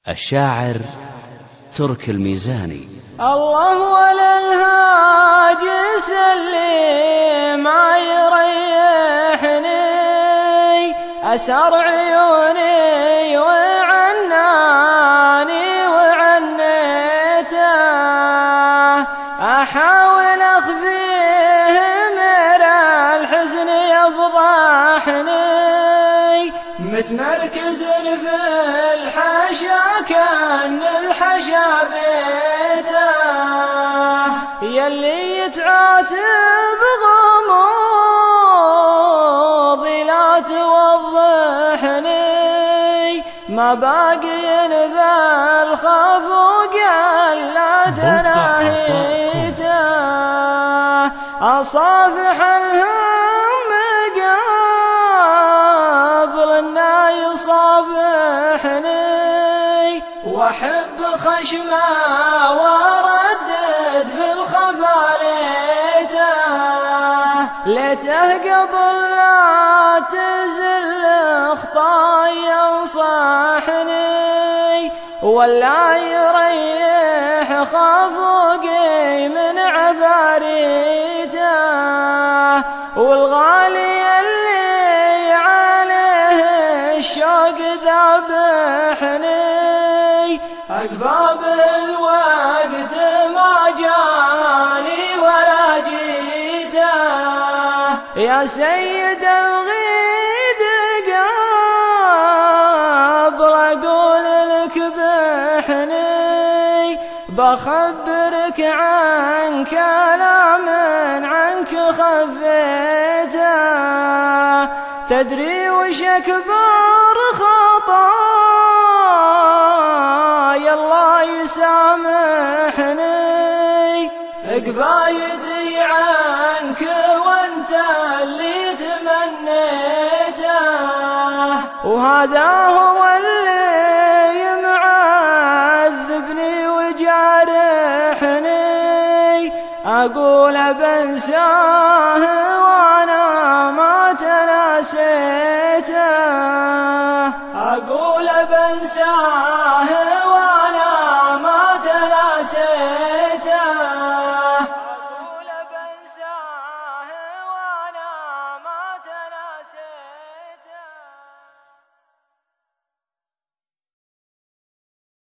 الشاعر ترك الميزاني. الله ولا الهاجس اللي ما يريحني، أسر عيوني وعناني وعنيته، أحاول أخفيه من الحزن يفضحني، متمركز في الحشا كأن الحشا بيته، يلي يتعاتب غموضي لا توضحني، ما باقي بالخوف وقال تناهيته، أصافح الهم قبل إنه يصافحني، وأحب خشمه وأردد في الخفا ليته قبل لا تزل خطاي ينصحني، ولا يريح خفوقي من عفاريته، والغالي اللي عليه الشوق ذابحني، أقباب الوقت ما جاني ولا جيته، يا سيد الغيد قبل أقول لك بحني، بخبرك عن كلام عنك خفيته، تدري وش أكبر خطايا الله يسامحني، قبايتي عنك وانت اللي تمنيته، وهذا